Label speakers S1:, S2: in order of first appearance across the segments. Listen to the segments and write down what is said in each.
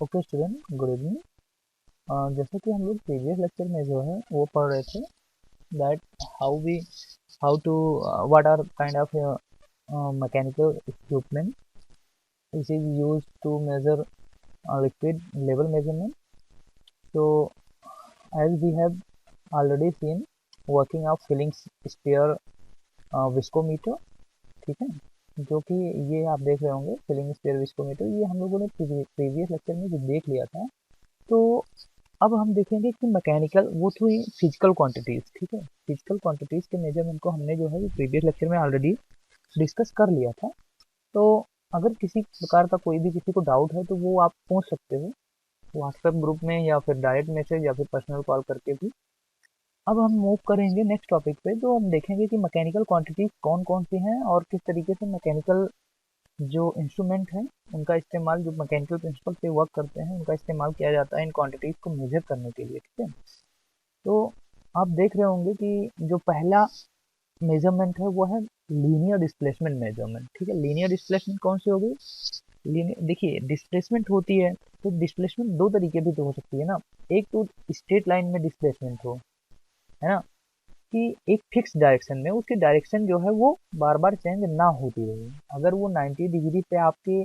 S1: Okay student, good evening. जैसे कि हम लोग प्रीवियस लेक्चर में जो है वो पढ़ रहे थे that how to what are kind of mechanical equipment which is used to measure liquid level measurement. So as we have already seen working of filling sphere viscometer, ठीक है, जो कि ये आप देख रहे होंगे फिलिंग स्फीयर विस्कोमीटर, ये हम लोगों ने प्रीवियस लेक्चर में जो देख लिया था। तो अब हम देखेंगे कि मैकेनिकल वो तो फिजिकल क्वांटिटीज, ठीक है, फिजिकल क्वांटिटीज के मेजरमेंट को हमने जो है वो प्रीवियस लेक्चर में ऑलरेडी डिस्कस कर लिया था। तो अगर किसी प्रकार का कोई भी किसी को डाउट है तो वो आप पूछ सकते हो व्हाट्सएप ग्रुप में या फिर डायरेक्ट मैसेज या फिर पर्सनल कॉल करके भी। अब हम मूव करेंगे नेक्स्ट टॉपिक पे, जो हम देखेंगे कि मैकेनिकल क्वांटिटीज कौन कौन सी हैं और किस तरीके से मैकेनिकल जो इंस्ट्रूमेंट है उनका इस्तेमाल, जो मैकेनिकल प्रिंसिपल पे वर्क करते हैं उनका इस्तेमाल किया जाता है इन क्वांटिटीज को मेजर करने के लिए, ठीक है। तो आप देख रहे होंगे कि जो पहला मेजरमेंट है वो है लीनियर डिस्प्लेसमेंट मेजरमेंट, ठीक है। लीनियर डिस्प्लेसमेंट कौन सी होगी? लीनियर, देखिए डिस्प्लेसमेंट होती है तो डिस्प्लेसमेंट दो तरीके भी तो हो सकती है ना। एक तो स्ट्रेट लाइन में डिस्प्लेसमेंट हो, है ना, कि एक फिक्स डायरेक्शन में उसकी डायरेक्शन जो है वो बार बार चेंज ना होती रहे। अगर वो 90 डिग्री पे आपके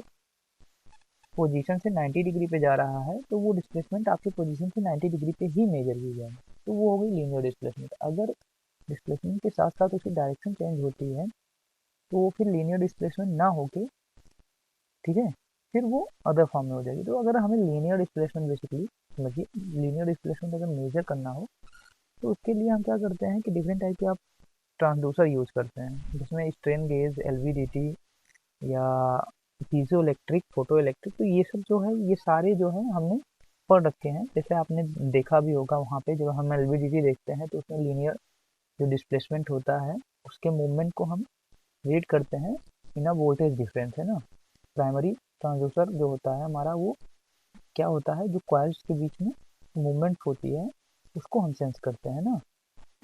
S1: पोजीशन से 90 डिग्री पे जा रहा है तो वो डिस्प्लेसमेंट आपके पोजीशन से 90 डिग्री पे ही मेजर की जाए, तो वो हो गई लीनियर डिस्प्लेसमेंट। अगर डिस्प्लेसमेंट के साथ साथ उसकी डायरेक्शन चेंज होती है तो वो फिर लीनियर डिस्प्लेसमेंट ना होके, ठीक है, फिर वो अदर फॉर्म में हो जाएगी। तो अगर हमें लीनियर डिस्प्लेसमेंट, बेसिकली समझिए, लीनियर डिस्प्लेसमेंट अगर मेजर करना हो तो उसके लिए हम क्या करते हैं कि डिफरेंट टाइप के आप ट्रांसड्यूसर यूज करते हैं, जिसमें स्ट्रेन गेज, एलवीडीटी या पीजो इलेक्ट्रिक, फोटो इलेक्ट्रिक, तो ये सब जो है ये सारे जो है हमने पढ़ रखे हैं। जैसे आपने देखा भी होगा वहाँ पे जब हम एलवीडीटी देखते हैं तो उसमें लीनियर जो डिस्प्लेसमेंट होता है उसके मूवमेंट को हम रीड करते हैं बिना वोल्टेज डिफरेंस, है ना। प्राइमरी ट्रांसड्यूसर जो होता है हमारा वो क्या होता है, जो कॉइल्स के बीच में मूवमेंट होती है उसको हम सेंस करते हैं ना।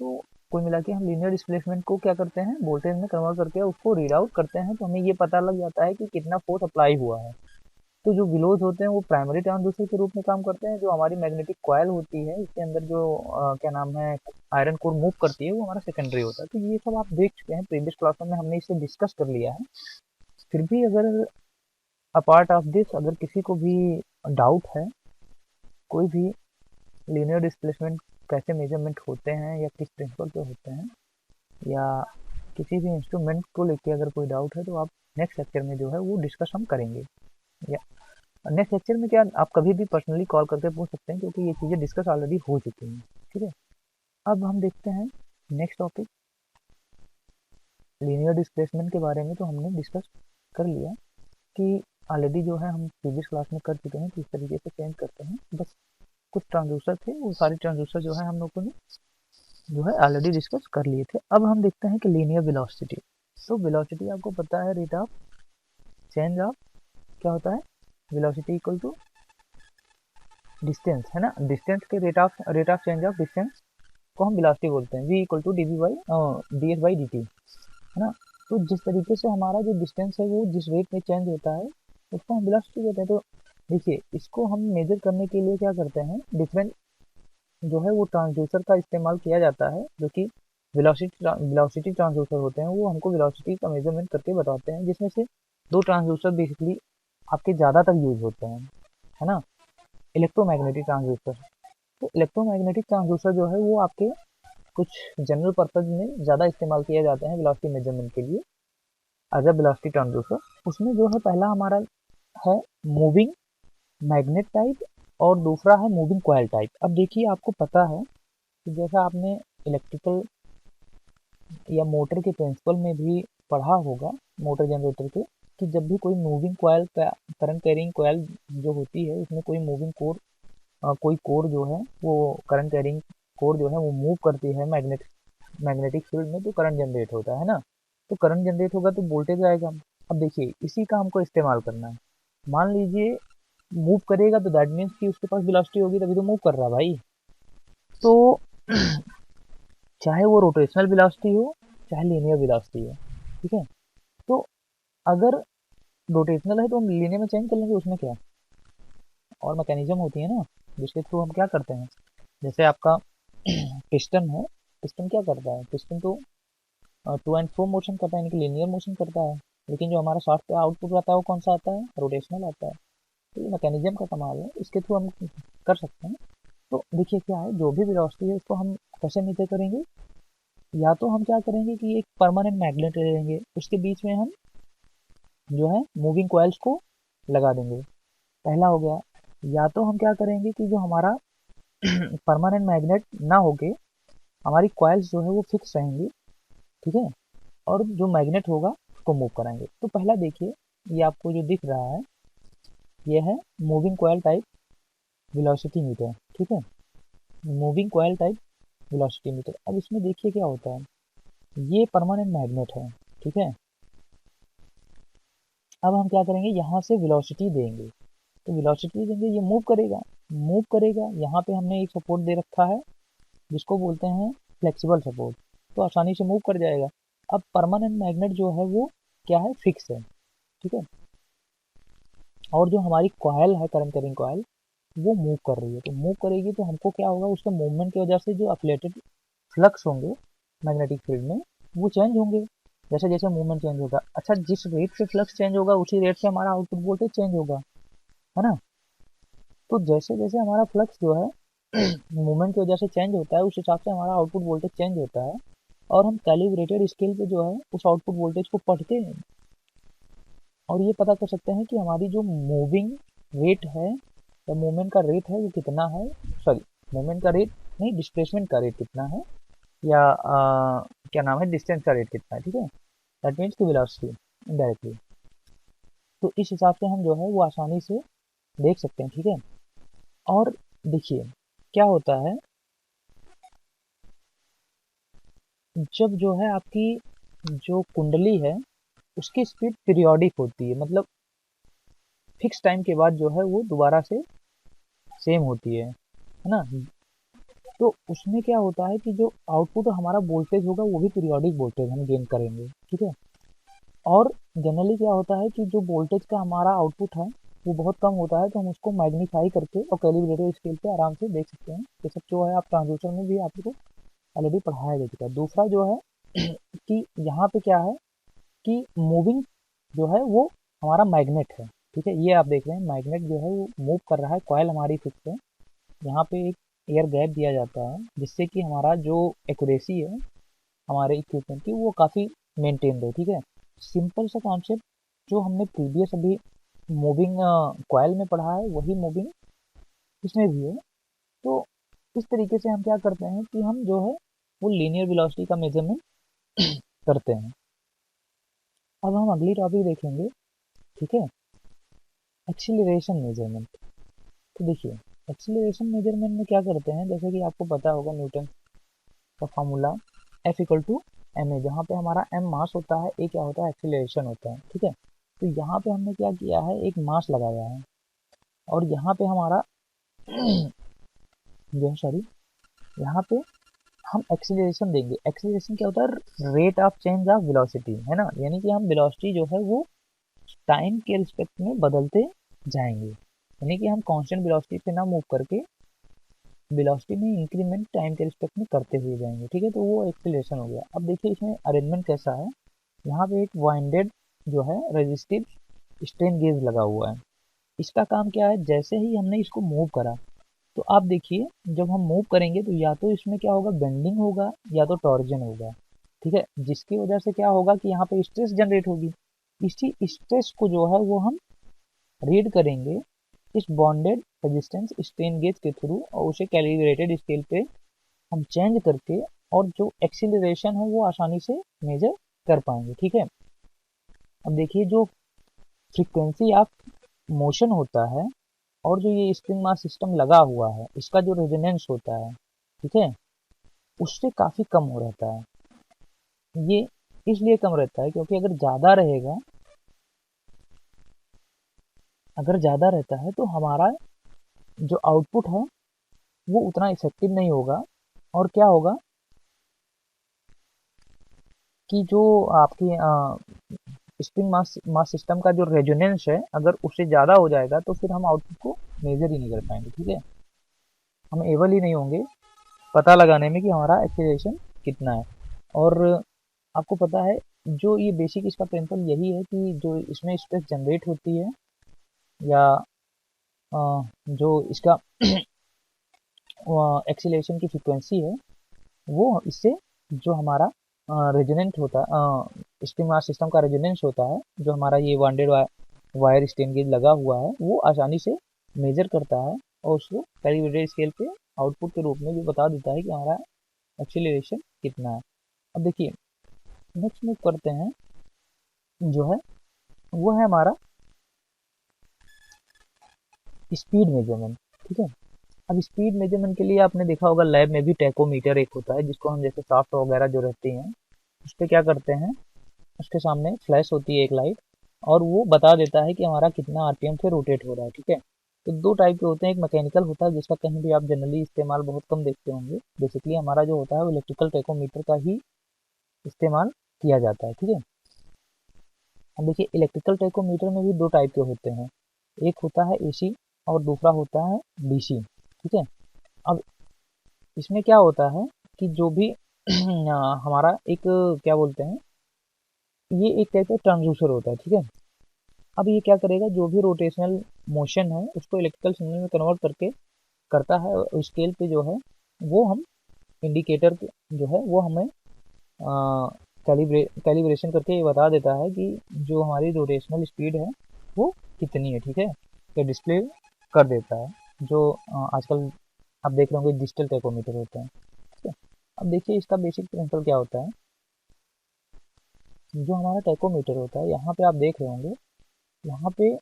S1: तो कुल मिला के हम लीनियर डिस्प्लेसमेंट को क्या करते हैं, वोल्टेज में कन्वर्ट करके उसको रीड आउट करते हैं, तो हमें ये पता लग जाता है कि कितना फोर्स अप्लाई हुआ है। तो जो विलोज होते हैं वो प्राइमरी ट्रांसड्यूसर के रूप में काम करते हैं, जो हमारी मैग्नेटिक कॉयल होती है इसके अंदर जो क्या नाम है आयरन कोर मूव करती है वो हमारा सेकेंडरी होता है। तो ये सब आप देख चुके हैं प्रीवियस क्लासों में, हमने इसे डिस्कस कर लिया है। फिर भी अगर अपार्ट ऑफ दिस अगर किसी को भी डाउट है, कोई भी लीनियर डिस्प्लेसमेंट कैसे मेजरमेंट होते हैं या किस प्रिंसिपल पे होते हैं, या किसी भी इंस्ट्रूमेंट को लेके अगर कोई डाउट है तो आप नेक्स्ट लेक्चर में जो है वो डिस्कस हम करेंगे। या नेक्स्ट लेक्चर में क्या आप कभी भी पर्सनली कॉल करके पूछ सकते हैं, क्योंकि ये चीज़ें डिस्कस ऑलरेडी हो चुकी हैं, ठीक है। अब हम देखते हैं नेक्स्ट टॉपिक, लीनियर डिस्प्लेसमेंट के बारे में तो हमने डिस्कस कर लिया कि ऑलरेडी जो है हम प्रीवियस क्लास में कर चुके हैं किस तरीके से चेंज करते हैं। बस कुछ ट्रांसड्यूसर थे, वो सारे ट्रांसड्यूसर जो है हम लोगों ने जो है ऑलरेडी डिस्कस कर लिए थे। अब हम देखते हैं कि लीनियर वेलोसिटी। तो वेलोसिटी आपको पता है रेट ऑफ चेंज ऑफ क्या होता है, वेलोसिटी इक्वल टू डिस्टेंस, है ना। डिस्टेंस के rate of change of distance को हम वेलोसिटी बोलते हैं, v equal to d by d s by d t, है ना। तो जिस तरीके से हमारा जो डिस्टेंस है वो जिस रेट में चेंज होता है उसको हम वेलोसिटी कहते हैं। तो देखिए इसको हम मेजर करने के लिए क्या करते हैं, डिफरेंट जो है वो ट्रांसड्यूसर का इस्तेमाल किया जाता है, जो कि वेलोसिटी ट्रांसड्यूसर होते हैं, वो हमको वेलोसिटी का मेजरमेंट करके बताते हैं, जिसमें से दो ट्रांसड्यूसर बेसिकली आपके ज़्यादातर यूज होते हैं, है ना। इलेक्ट्रोमैग्नेटिक ट्रांसड्यूसर, तो इलेक्ट्रोमैग्नेटिक ट्रांसड्यूसर जो है वो आपके कुछ जनरल पर्पज में ज़्यादा इस्तेमाल किए जाते हैं वेलोसिटी मेजरमेंट के लिए एज अ वेलोसिटी ट्रांसड्यूसर। उसमें जो है पहला हमारा है मूविंग मैग्नेट टाइप और दूसरा है मूविंग कॉइल टाइप। अब देखिए आपको पता है कि जैसा आपने इलेक्ट्रिकल या मोटर के प्रिंसिपल में भी पढ़ा होगा, मोटर जनरेटर के, कि जब भी कोई moving coil current carrying coil जो होती है उसमें कोई मूविंग कोर कोई कोर जो है वो करंट कैरिंग कोर जो है वो मूव करती है मैग्नेटिक फील्ड में, तो करंट जनरेट होता है ना। तो करंट जनरेट होगा तो वोल्टेज आएगा। अब देखिए इसी का हमको इस्तेमाल करना है। मान लीजिए मूव करेगा तो दैट मीन्स कि उसके पास वेलोसिटी होगी, तभी तो मूव कर रहा भाई। तो चाहे वो रोटेशनल वेलोसिटी हो चाहे लीनियर वेलोसिटी हो, ठीक है। तो अगर रोटेशनल है तो हम लीनियर में चेंज कर लेंगे, उसमें क्या। और मैकेनिज्म होती है ना, जिसके थ्रू हम क्या करते हैं। जैसे आपका पिस्टन है, पिस्टन क्या करता है, पिस्टन तो टू एंड फ्रो मोशन करता है, यानी कि लीनियर मोशन करता है, लेकिन जो हमारा शाफ्ट का आउटपुट आता है वो कौन सा आता है, रोटेशनल आता है। तो ये मैकेनिज्म का कमाल है, इसके थ्रू हम कर सकते हैं। तो देखिए क्या है, जो भी वेलोसिटी है उसको हम कैसे मेजर करेंगे, या तो हम क्या करेंगे कि एक परमानेंट मैग्नेट ले लेंगे, उसके बीच में हम जो है मूविंग कॉइल्स को लगा देंगे, पहला हो गया। या तो हम क्या करेंगे कि जो हमारा परमानेंट मैग्नेट ना होके हमारी कॉइल्स जो है वो फिक्स रहेंगी, ठीक है, और जो मैग्नेट होगा उसको मूव कराएंगे। तो पहला देखिए, ये आपको जो दिख रहा है ये है moving coil type velocity meter, ठीक है, moving coil type velocity meter. अब इसमें देखिए क्या होता है, ये परमानेंट मैग्नेट है, ठीक है। अब हम क्या करेंगे, यहाँ से वेलोसिटी देंगे, तो वेलोसिटी देंगे, ये मूव करेगा, मूव करेगा। यहाँ पे हमने एक सपोर्ट दे रखा है जिसको बोलते हैं फ्लेक्सिबल सपोर्ट, तो आसानी से मूव कर जाएगा। अब परमानेंट मैग्नेट जो है वो क्या है, फिक्स है, ठीक है, और जो हमारी कॉइल है, करंट कैरिंग कॉइल, वो मूव कर रही है। तो मूव करेगी तो हमको क्या होगा, उसके मूवमेंट की वजह से जो अफिलेटेड फ्लक्स होंगे मैग्नेटिक फील्ड में वो चेंज होंगे, जैसे जैसे मूवमेंट चेंज होगा। अच्छा, जिस रेट से फ्लक्स चेंज होगा उसी रेट से हमारा आउटपुट वोल्टेज चेंज होगा, है ना। तो जैसे जैसे हमारा फ्लक्स जो है मूवमेंट की वजह से चेंज होता है, उस हिसाब से हमारा आउटपुट वोल्टेज चेंज होता है, और हम कैलिब्रेटेड स्केल पे जो है उस आउटपुट वोल्टेज को पढ़ते हैं और ये पता कर सकते हैं कि हमारी जो मूविंग रेट है या मूवमेंट का रेट है वो कितना है, सॉरी, मूवमेंट का रेट नहीं, डिस्प्लेसमेंट का रेट कितना है, या क्या नाम है, डिस्टेंस का रेट कितना है, ठीक है, दैट मीन्स की वेलोसिटी इनडायरेक्टली। तो इस हिसाब से हम जो है वो आसानी से देख सकते हैं, ठीक है। और देखिए क्या होता है, जब जो है आपकी जो कुंडली है उसकी स्पीड पीरियोडिक होती है, मतलब फिक्स टाइम के बाद जो है वो दोबारा से सेम होती है ना। तो उसमें क्या होता है कि जो आउटपुट हमारा वोल्टेज होगा वो भी पीरियोडिक वोल्टेज हम गेन करेंगे, ठीक है। और जनरली क्या होता है कि जो वोल्टेज का हमारा आउटपुट है वो बहुत कम होता है, तो हम उसको मैग्नीफाई करके और कैलिब्रेटेड स्केल पे आराम से देख सकते हैं। ये सब जो है आप ट्रांजिस्टर में भी आपको ऑलरेडी पढ़ाया जा चुका है। दूसरा जो है कि यहाँ पे क्या है कि मूविंग जो है वो हमारा मैग्नेट है, ठीक है, ये आप देख रहे हैं मैग्नेट जो है वो मूव कर रहा है, कॉइल हमारी फिक्स है। यहाँ पे एक एयर गैप दिया जाता है जिससे कि हमारा जो एक्यूरेसी है हमारे इक्विपमेंट की वो काफ़ी मेंटेन रहे, ठीक है। सिंपल सा कॉन्सेप्ट जो हमने प्रीवियस अभी मूविंग कॉइल में पढ़ा है वही मूविंग इसमें भी है। तो इस तरीके से हम क्या करते हैं कि हम जो है वो लीनियर वेलोसिटी का मेजरमेंट करते हैं। अब हम अगली टॉपिक देखेंगे, ठीक है, एक्सीलरेशन मेजरमेंट। तो देखिए एक्सीलरेशन मेजरमेंट में क्या करते हैं, जैसे कि आपको पता होगा न्यूटन का formula F equal to m a, जहाँ पे हमारा m मास होता है, a क्या होता है, एक्सीलरेशन होता है, ठीक है। तो यहाँ पे हमने क्या किया है, एक मास लगाया है और यहाँ पे हमारा जो है, सॉरी, यहाँ पे हम एक्सीलरेशन देंगे। एक्सीलरेशन क्या होता है, rate of change of velocity, है ना, यानी कि हम वेलोसिटी जो है वो टाइम के रिस्पेक्ट में बदलते जाएंगे, यानी कि हम कांस्टेंट वेलोसिटी पे ना मूव करके वेलोसिटी में इंक्रीमेंट टाइम के रिस्पेक्ट में करते हुए जाएंगे, ठीक है। तो वो एक्सीलरेशन हो गया। अब देखिए इसमें अरेंजमेंट कैसा है, यहाँ पे एक वाइंडेड जो है रेजिस्टिव स्ट्रेन गेज लगा हुआ है। इसका काम क्या है, जैसे ही हमने इसको मूव करा तो आप देखिए जब हम मूव करेंगे तो या तो इसमें क्या होगा, बेंडिंग होगा या तो टॉर्जन होगा, ठीक है, जिसकी वजह से क्या होगा कि यहाँ पे स्ट्रेस जनरेट होगी। इसी स्ट्रेस को जो है वो हम रीड करेंगे इस बॉन्डेड रेजिस्टेंस स्ट्रेन गेज के थ्रू और उसे कैलिब्रेटेड स्केल पे हम चेंज करके और जो एक्सीलरेशन है वो आसानी से मेजर कर पाएंगे, ठीक है। अब देखिए जो फ्रीक्वेंसी ऑफ मोशन होता है और जो ये स्प्रिंग मास सिस्टम लगा हुआ है इसका जो रेजोनेंस होता है, ठीक है, उससे काफ़ी कम हो रहता है। ये इसलिए कम रहता है क्योंकि अगर ज़्यादा रहता है तो हमारा जो आउटपुट है वो उतना इफेक्टिव नहीं होगा, और क्या होगा कि जो आपकी स्प्रिंग मास सिस्टम का जो रेजोनेंस है अगर उससे ज़्यादा हो जाएगा तो फिर हम आउटपुट को मेजर ही नहीं कर पाएंगे, ठीक है। हम एबल ही नहीं होंगे पता लगाने में कि हमारा एक्सीलरेशन कितना है। और आपको पता है जो ये बेसिक इसका प्रिंसिपल यही है कि जो इसमें स्ट्रेस जनरेट होती है या जो इसका एक्सीलरेशन की फ्रीक्वेंसी है वो इससे जो हमारा रेजोनेंट होता है, स्प्रिंग मास सिस्टम का रेजोनेंस होता है, जो हमारा ये बॉन्डेड वायर स्ट्रेन गेज लगा हुआ है वो आसानी से मेजर करता है और उसको कैलिब्रेटेड स्केल पे आउटपुट के रूप में भी बता देता है कि हमारा एक्सीलरेशन कितना है। अब देखिए नेक्स्ट मूव करते हैं जो है वो है हमारा स्पीड मेजरमेंट, ठीक है। अब स्पीड मेजरमेंट के लिए आपने देखा होगा लैब में भी टैकोमीटर एक होता है जिसको हम जैसे शाफ्ट वगैरह जो रहती हैं उस पर क्या करते हैं, उसके सामने फ्लैश होती है एक लाइट और वो बता देता है कि हमारा कितना आरपीएम से रोटेट हो रहा है, ठीक है। तो दो टाइप के होते हैं, एक मैकेनिकल होता है जिसका कहीं भी आप जनरली इस्तेमाल बहुत कम देखते होंगे, बेसिकली हमारा जो होता है वो इलेक्ट्रिकल टैकोमीटर का ही इस्तेमाल किया जाता है, ठीक है। अब देखिए इलेक्ट्रिकल टैकोमीटर में भी दो टाइप के होते हैं, एक होता है एसी और दूसरा होता है डीसी, ठीक है। अब इसमें क्या होता है कि जो भी हमारा एक क्या बोलते हैं, ये एक टाइप का ट्रांसड्यूसर होता है, ठीक है। अब ये क्या करेगा, जो भी रोटेशनल मोशन है उसको इलेक्ट्रिकल सिग्नल में कन्वर्ट करके करता है और स्केल पे जो है वो हम इंडिकेटर जो है वो हमें कैलिब्रेशन करके ये बता देता है कि जो हमारी रोटेशनल स्पीड है वो कितनी है, ठीक है। ये डिस्प्ले कर देता है जो आजकल आप देख रहे होंगे डिजिटल टैकोमीटर होते हैं, ठीक है। अब देखिए इसका बेसिक प्रिंसिपल क्या होता है, जो हमारा टैकोमीटर होता है यहाँ पे आप देख रहे होंगे यहाँ पे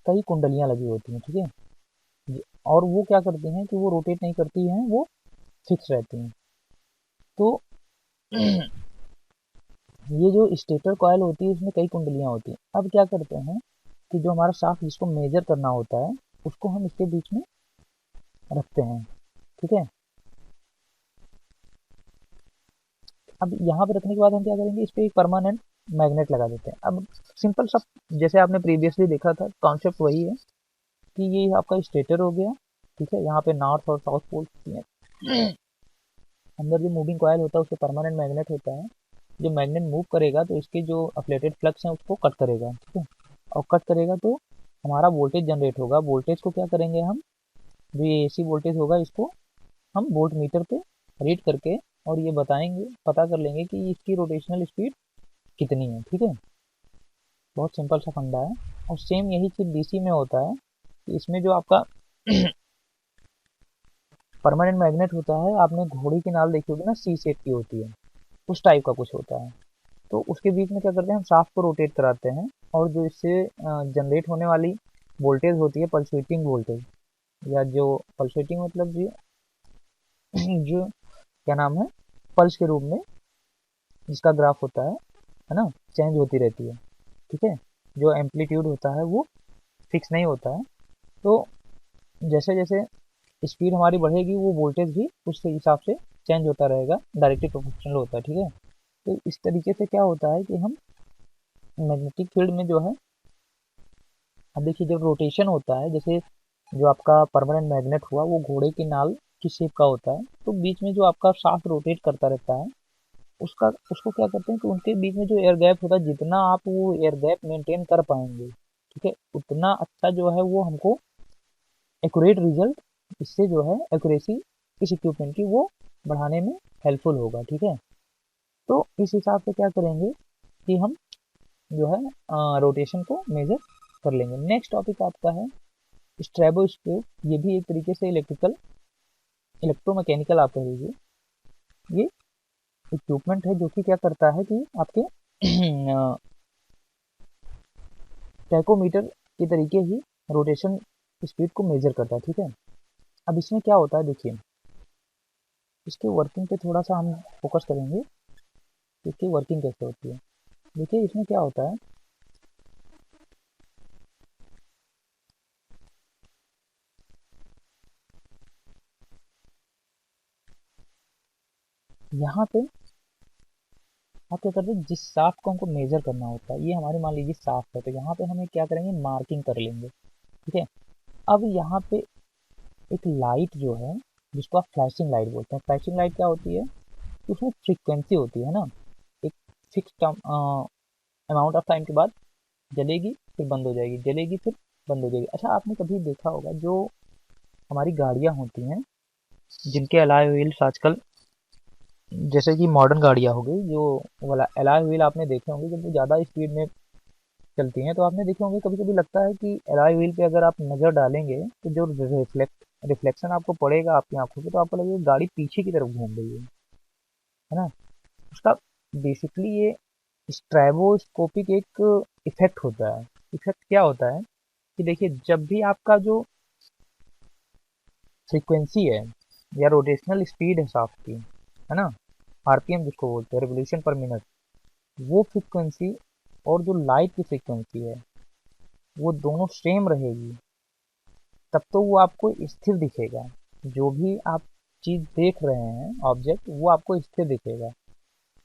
S1: कई कुंडलियाँ लगी होती हैं, ठीक है। और वो क्या करती हैं कि वो रोटेट नहीं करती हैं, वो फिक्स रहती हैं। तो ये जो स्टेटर कॉयल होती है इसमें कई कुंडलियाँ होती हैं। अब क्या करते हैं कि जो हमारा शाफ्ट जिसको मेजर करना होता है उसको हम इसके बीच में रखते हैं, ठीक है। अब यहाँ पे रखने के बाद हम क्या करेंगे, इस पर एक परमानेंट मैग्नेट लगा देते हैं। अब सिंपल सा जैसे आपने प्रीवियसली देखा था कॉन्सेप्ट वही है कि ये आपका स्टेटर हो गया, ठीक है। यहाँ पे नॉर्थ और साउथ पोल होती हैं। अंदर जो मूविंग कॉयल होता है उससे परमानेंट मैग्नेट होता है, जो मैग्नेट मूव करेगा तो इसके जो अपलेटेड फ्लक्स हैं उसको कट करेगा, ठीक है। और कट करेगा तो हमारा वोल्टेज जनरेट होगा। वोल्टेज को क्या करेंगे हम, जो ये एसी वोल्टेज होगा इसको हम वोल्ट मीटर पे रीड करके और ये बताएंगे, पता कर लेंगे कि इसकी रोटेशनल स्पीड कितनी है, ठीक है। बहुत सिंपल सा फंडा है। और सेम यही चीज़ डीसी में होता है कि इसमें जो आपका परमानेंट मैग्नेट होता है, आपने घोड़ी की नाल देखी होगी ना, सी शेप की होती है, उस टाइप का कुछ होता है। तो उसके बीच में क्या करते हैं, हम शाफ्ट को रोटेट कराते हैं और जो इससे जनरेट होने वाली वोल्टेज होती है पल्सेटिंग वोल्टेज, या जो पल्सेटिंग मतलब जो जो क्या नाम है, पल्स के रूप में जिसका ग्राफ होता है ना, चेंज होती रहती है, ठीक है। जो एम्पलीट्यूड होता है वो फिक्स नहीं होता है। तो जैसे जैसे स्पीड हमारी बढ़ेगी वो वोल्टेज भी उस हिसाब से चेंज होता रहेगा, डायरेक्टली प्रोपोर्शनल होता है, ठीक है। तो इस तरीके से क्या होता है कि हम मैग्नेटिक फील्ड में जो है, अब देखिए जब रोटेशन होता है, जैसे जो आपका परमानेंट मैग्नेट हुआ वो घोड़े की नाल की शेप का होता है, तो बीच में जो आपका शाफ्ट रोटेट करता रहता है उसका उसको क्या करते हैं कि उनके बीच में जो एयर गैप होता है, जितना आप वो एयर गैप मेंटेन कर पाएंगे, ठीक है, उतना अच्छा जो है वो हमको एक्यूरेट रिजल्ट, इससे जो है एक्यूरेसी इस इक्विपमेंट की वो बढ़ाने में हेल्पफुल होगा, ठीक है। तो इस हिसाब से क्या करेंगे कि हम जो है रोटेशन को मेजर कर लेंगे। नेक्स्ट टॉपिक आपका है स्ट्रैबोस्कोप। ये भी एक तरीके से इलेक्ट्रोमैकेनिकल आप कह लीजिए, ये इक्विपमेंट है जो कि क्या करता है कि आपके टैकोमीटर के तरीके ही रोटेशन स्पीड को मेजर करता है, ठीक है। अब इसमें क्या होता है, देखिए इसके वर्किंग पे थोड़ा सा हम फोकस करेंगे कि इसकी वर्किंग कैसे होती है। देखिए इसमें क्या होता है, यहाँ पे आप क्या करते हैं, जिस शाफ्ट को हमको मेजर करना होता है, ये हमारी मान लीजिए शाफ्ट है, तो यहाँ पे हमें क्या करेंगे, मार्किंग कर लेंगे। ठीक है। अब यहाँ पे एक लाइट जो है, जिसको आप फ्लैशिंग लाइट बोलते हैं, फ्लैशिंग लाइट क्या होती है, उसमें फ्रीक्वेंसी होती है ना, एक फिक्स अमाउंट ऑफ टाइम के बाद जलेगी फिर बंद हो जाएगी, जलेगी फिर बंद हो जाएगी। अच्छा, आपने कभी देखा होगा जो हमारी गाड़ियाँ होती हैं, जिनके अलॉय व्हील्स आजकल, जैसे कि मॉडर्न गाड़ियाँ हो गई, जो वाला अलॉय व्हील आपने देखे होंगे, जब वो ज़्यादा स्पीड में चलती हैं तो आपने देखे होंगे, कभी कभी लगता है कि अलॉय व्हील पे अगर आप नज़र डालेंगे तो जो रिफ्लेक्शन आपको पड़ेगा आपकी आंखों पे, तो आपको लगेगा गाड़ी पीछे की तरफ घूम रही है ना। उसका बेसिकली ये स्ट्रैबोस्कोपिक एक इफेक्ट होता है। इफेक्ट क्या होता है कि देखिए, जब भी आपका जो फ्रीक्वेंसी है या रोटेशनल स्पीड है शाफ्ट की, है ना, आरपीएम जिसको बोलते हैं, रिवोल्यूशन पर मिनट, वो फ्रीक्वेंसी और जो लाइट की फ्रीक्वेंसी है वो दोनों सेम रहेगी, तब तो वो आपको स्थिर दिखेगा। जो भी आप चीज़ देख रहे हैं, ऑब्जेक्ट, वो आपको स्थिर दिखेगा।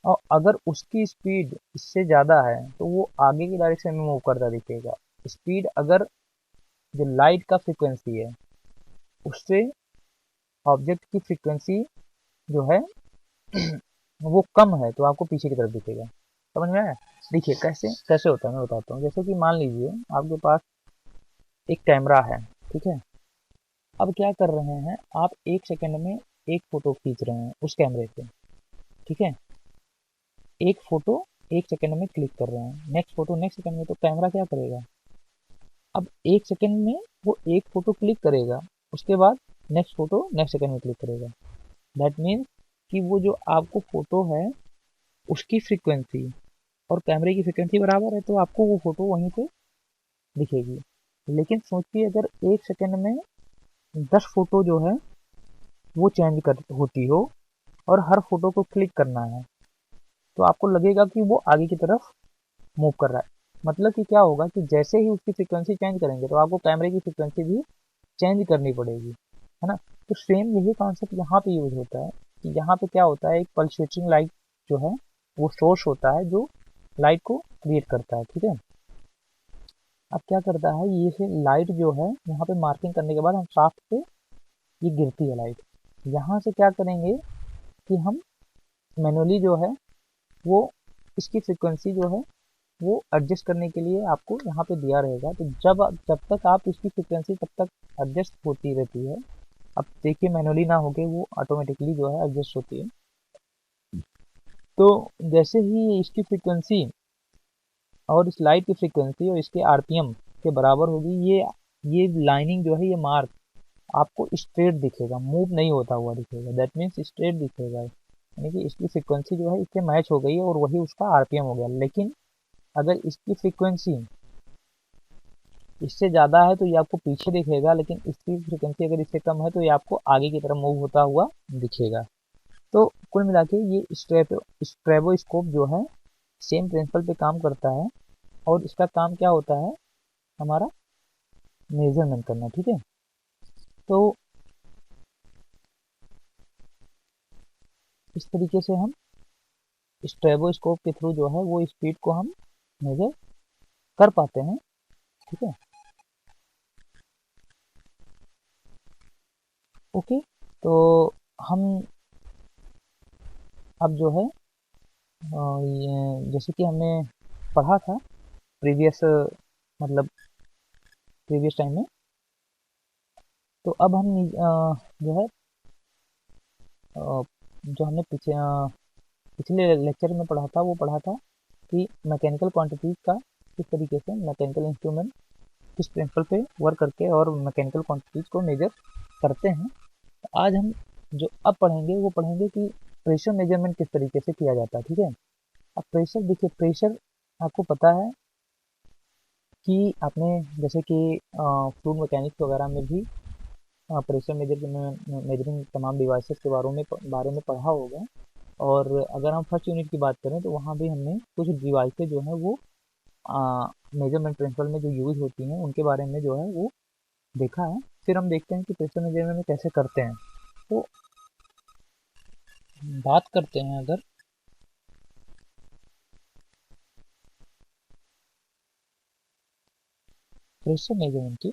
S1: और अगर उसकी स्पीड इससे ज़्यादा है तो वो आगे की डायरेक्शन में मूव करता दिखेगा। स्पीड अगर जो लाइट का फ्रीक्वेंसी है उससे ऑब्जेक्ट की फ्रीक्वेंसी जो है वो कम है तो आपको पीछे की तरफ दिखेगा। समझ में आया? देखिए कैसे कैसे होता है, मैं बताता हूँ। जैसे कि मान लीजिए आपके पास एक कैमरा है, ठीक है। अब क्या कर रहे हैं आप, एक सेकंड में एक फोटो खींच रहे हैं उस कैमरे से, ठीक है। एक फोटो एक सेकंड में क्लिक कर रहे हैं, नेक्स्ट फोटो नेक्स्ट सेकंड में, तो कैमरा क्या करेगा, अब एक सेकंड में वो एक फोटो क्लिक करेगा, उसके बाद नेक्स्ट फोटो नेक्स्ट सेकंड में क्लिक करेगा। दैट मीन्स कि वो जो आपको फोटो है उसकी फ्रीक्वेंसी और कैमरे की फ्रीक्वेंसी बराबर है, तो आपको वो फोटो वहीं पे दिखेगी। लेकिन सोचिए अगर एक सेकंड में 10 फोटो जो है वो चेंज कर होती हो और हर फोटो को क्लिक करना है, तो आपको लगेगा कि वो आगे की तरफ मूव कर रहा है। मतलब कि क्या होगा कि जैसे ही उसकी फ्रीक्वेंसी चेंज करेंगे तो आपको कैमरे की फ्रीक्वेंसी भी चेंज करनी पड़ेगी, है ना। तो सेम यही कॉन्सेप्ट यहाँ पे यूज होता है कि यहाँ पे क्या होता है, एक पल्सेटिंग लाइट जो है वो सोर्स होता है जो लाइट को क्रिएट करता है, ठीक है। अब क्या करता है, ये से लाइट जो है यहाँ पे मार्किंग करने के बाद हम शाफ्ट पे ये गिरती है लाइट। यहाँ से क्या करेंगे कि हम मैनुअली जो है वो इसकी फ्रीक्वेंसी जो है वो एडजस्ट करने के लिए आपको यहाँ पे दिया रहेगा। तो जब जब तक आप इसकी फ्रीक्वेंसी तब तक एडजस्ट होती रहती है। अब देखिए मैनुअली ना होके वो ऑटोमेटिकली जो है एडजस्ट होती है। तो जैसे ही इसकी फ्रीक्वेंसी और इस लाइट की फ्रीक्वेंसी और इसके आरपीएम के बराबर होगी, ये लाइनिंग जो है, ये मार्क आपको स्ट्रेट दिखेगा, मूव नहीं होता हुआ दिखेगा। दैट मीन्स स्ट्रेट दिखेगा, यानी कि इसकी फ्रीक्वेंसी जो है इससे मैच हो गई है और वही उसका आरपीएम हो गया। लेकिन अगर इसकी फ्रीक्वेंसी इससे ज़्यादा है तो ये आपको पीछे दिखेगा, लेकिन इसकी फ्रीक्वेंसी अगर इससे कम है तो ये आपको आगे की तरफ मूव होता हुआ दिखेगा। तो कुल मिला के ये स्ट्रेबोस्कोप जो है सेम प्रिंसिपल पे काम करता है और इसका काम क्या होता है, हमारा मेजरमेंट करना, ठीक है। तो इस तरीके से हम स्ट्रेबोस्कोप के थ्रू जो है वो स्पीड को हम मेजर कर पाते हैं, ठीक है। ओके, तो हम अब जो है ये जैसे कि हमने पढ़ा था प्रीवियस, मतलब प्रीवियस टाइम में, तो अब हम जो है जो हमने पिछले लेक्चर में पढ़ा था वो पढ़ा था कि मैकेनिकल क्वांटिटीज का किस तरीके से मैकेनिकल इंस्ट्रूमेंट किस प्रिंसिपल पे वर्क करके और मैकेनिकल क्वांटिटीज को मेजर करते हैं। तो आज हम जो अब पढ़ेंगे वो पढ़ेंगे कि प्रेशर मेजरमेंट किस तरीके से किया जाता है, ठीक है। अब प्रेशर, देखिए प्रेशर आपको पता है कि आपने जैसे कि फ्लूइड मैकेनिक्स वगैरह में भी प्रेशर मेजरिंग तमाम डिवाइसेस के बारे में पढ़ा होगा। और अगर हम फर्स्ट यूनिट की बात करें तो वहाँ भी हमने कुछ डिवाइसेस जो हैं वो मेजरमेंट प्रिंसिपल में जो यूज़ होती हैं उनके बारे में जो है वो देखा है। फिर हम देखते हैं कि प्रेशर मेजरमेंट में कैसे करते हैं। तो बात करते हैं अगर प्रेशर मेजरमेंट की